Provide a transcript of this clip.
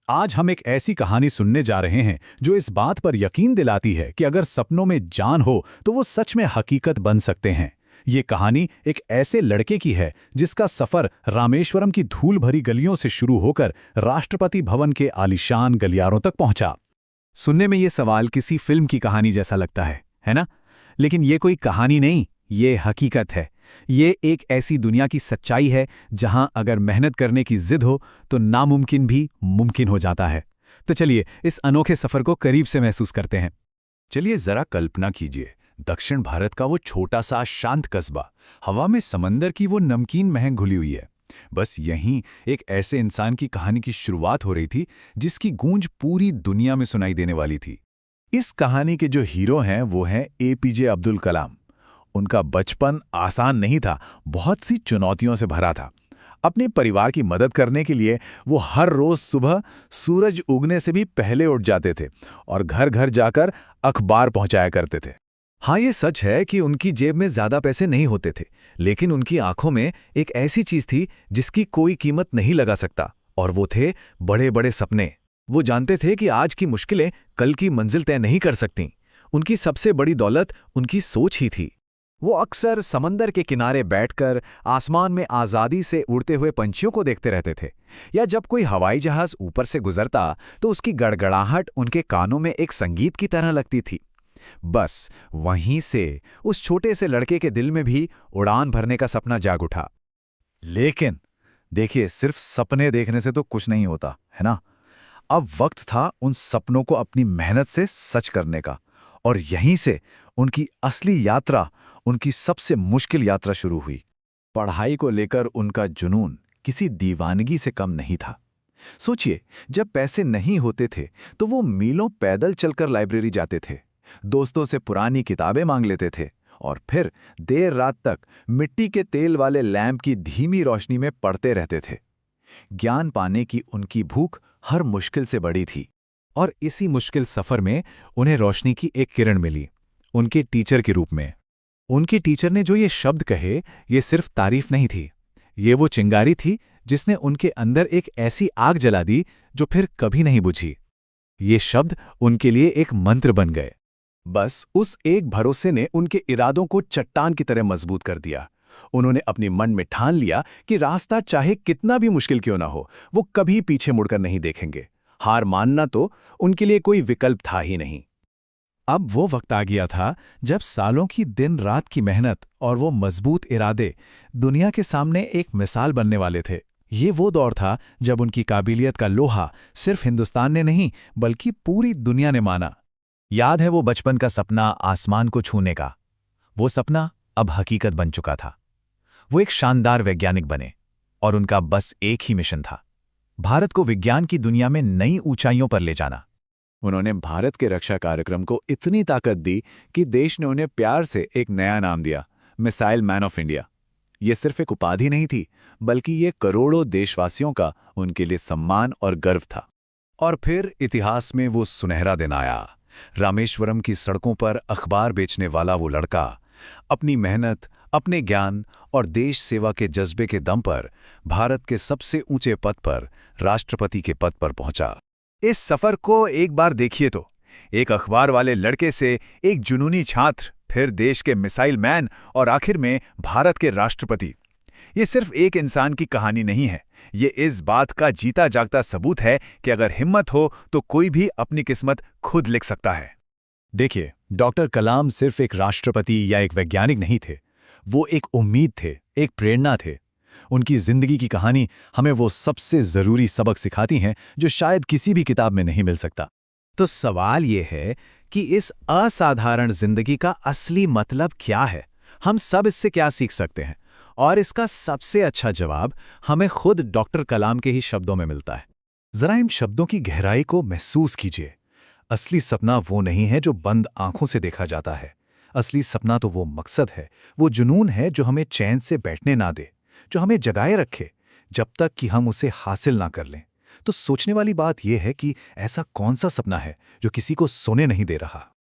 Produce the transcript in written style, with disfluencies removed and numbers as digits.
आज हम एक ऐसी कहानी सुनने जा रहे हैं जो इस बात पर यकीन दिलाती है कि अगर सपनों में जान हो तो वो सच में हकीकत बन सकते हैं। ये कहानी एक ऐसे लड़के की है जिसका सफर रामेश्वरम की धूल भरी गलियों से शुरू होकर राष्ट्रपति भवन के आलीशान गलियारों तक पहुंचा। सुनने में ये सवाल किसी फिल्म की कहानी जैसा लगता है ना? लेकिन ये कोई कहानी नहीं, ये हकीकत है। ये एक ऐसी दुनिया की सच्चाई है जहां अगर मेहनत करने की जिद हो तो नामुमकिन भी मुमकिन हो जाता है। तो चलिए इस अनोखे सफर को करीब से महसूस करते हैं। चलिए जरा कल्पना कीजिए, दक्षिण भारत का वो छोटा सा शांत कस्बा, हवा में समंदर की वो नमकीन महक घुली हुई है। बस यहीं एक ऐसे इंसान की कहानी की शुरुआत हो रही थी जिसकी गूंज पूरी दुनिया में सुनाई देने वाली थी। इस कहानी के जो हीरो हैं वो हैं एपीजे अब्दुल कलाम। उनका बचपन आसान नहीं था, बहुत सी चुनौतियों से भरा था। अपने परिवार की मदद करने के लिए वो हर रोज सुबह सूरज उगने से भी पहले उठ जाते थे और घर घर जाकर अखबार पहुंचाया करते थे। हाँ, ये सच है कि उनकी जेब में ज्यादा पैसे नहीं होते थे, लेकिन उनकी आंखों में एक ऐसी चीज थी जिसकी कोई कीमत नहीं लगा सकता, और वो थे बड़े बड़े सपने। वो जानते थे कि आज की मुश्किलें कल की मंजिल तय नहीं कर सकती। उनकी सबसे बड़ी दौलत उनकी सोच ही थी। वो अक्सर समंदर के किनारे बैठकर आसमान में आज़ादी से उड़ते हुए पंछियों को देखते रहते थे, या जब कोई हवाई जहाज ऊपर से गुजरता तो उसकी गड़गड़ाहट उनके कानों में एक संगीत की तरह लगती थी। बस वहीं से उस छोटे से लड़के के दिल में भी उड़ान भरने का सपना जाग उठा। लेकिन देखिए, सिर्फ सपने देखने से तो कुछ नहीं होता, है ना? अब वक्त था उन सपनों को अपनी मेहनत से सच करने का, और यहीं से उनकी असली यात्रा, उनकी सबसे मुश्किल यात्रा शुरू हुई। पढ़ाई को लेकर उनका जुनून किसी दीवानगी से कम नहीं था। सोचिए, जब पैसे नहीं होते थे तो वो मीलों पैदल चलकर लाइब्रेरी जाते थे, दोस्तों से पुरानी किताबें मांग लेते थे और फिर देर रात तक मिट्टी के तेल वाले लैंप की धीमी रोशनी में पढ़ते रहते थे। ज्ञान पाने की उनकी भूख हर मुश्किल से बड़ी थी। और इसी मुश्किल सफर में उन्हें रोशनी की एक किरण मिली, उनके टीचर के रूप में। उनके टीचर ने जो ये शब्द कहे, ये सिर्फ तारीफ नहीं थी, ये वो चिंगारी थी जिसने उनके अंदर एक ऐसी आग जला दी जो फिर कभी नहीं बुझी। ये शब्द उनके लिए एक मंत्र बन गए। बस उस एक भरोसे ने उनके इरादों को चट्टान की तरह मजबूत कर दिया। उन्होंने अपने मन में ठान लिया कि रास्ता चाहे कितना भी मुश्किल क्यों ना हो, वो कभी पीछे मुड़कर नहीं देखेंगे। हार मानना तो उनके लिए कोई विकल्प था ही नहीं। अब वो वक्त आ गया था जब सालों की दिन रात की मेहनत और वो मजबूत इरादे दुनिया के सामने एक मिसाल बनने वाले थे। ये वो दौर था जब उनकी काबिलियत का लोहा सिर्फ हिंदुस्तान ने नहीं बल्कि पूरी दुनिया ने माना। याद है वो बचपन का सपना आसमान को छूने का? वो सपना अब हकीकत बन चुका था। वो एक शानदार वैज्ञानिक बने, और उनका बस एक ही मिशन था, भारत को विज्ञान की दुनिया में नई ऊंचाइयों पर ले जाना। उन्होंने भारत के रक्षा कार्यक्रम को इतनी ताकत दी कि देश ने उन्हें प्यार से एक नया नाम दिया, मिसाइल मैन ऑफ इंडिया। ये सिर्फ एक उपाधि नहीं थी, बल्कि ये करोड़ों देशवासियों का उनके लिए सम्मान और गर्व था। और फिर इतिहास में वो सुनहरा दिन आया। रामेश्वरम की सड़कों पर अखबार बेचने वाला वो लड़का अपनी मेहनत, अपने ज्ञान और देश सेवा के जज्बे के दम पर भारत के सबसे ऊंचे पद पर, राष्ट्रपति के पद पर पहुंचा। इस सफर को एक बार देखिए तो, एक अखबार वाले लड़के से एक जुनूनी छात्र, फिर देश के मिसाइल मैन और आखिर में भारत के राष्ट्रपति। ये सिर्फ एक इंसान की कहानी नहीं है, ये इस बात का जीता जागता सबूत है कि अगर हिम्मत हो तो कोई भी अपनी किस्मत खुद लिख सकता है। देखिए, डॉक्टर कलाम सिर्फ एक राष्ट्रपति या एक वैज्ञानिक नहीं थे, वो एक उम्मीद थे, एक प्रेरणा थे। उनकी जिंदगी की कहानी हमें वो सबसे जरूरी सबक सिखाती हैं जो शायद किसी भी किताब में नहीं मिल सकता। तो सवाल ये है कि इस असाधारण जिंदगी का असली मतलब क्या है? हम सब इससे क्या सीख सकते हैं? और इसका सबसे अच्छा जवाब हमें खुद डॉक्टर कलाम के ही शब्दों में मिलता है। जरा इन शब्दों की गहराई को महसूस कीजिए। असली सपना वो नहीं है जो बंद आंखों से देखा जाता है। असली सपना तो वो मकसद है, वो जुनून है जो हमें चैन से बैठने ना दे, जो हमें जगाए रखे जब तक कि हम उसे हासिल ना कर लें। तो सोचने वाली बात यह है कि ऐसा कौन सा सपना है जो किसी को सोने नहीं दे रहा?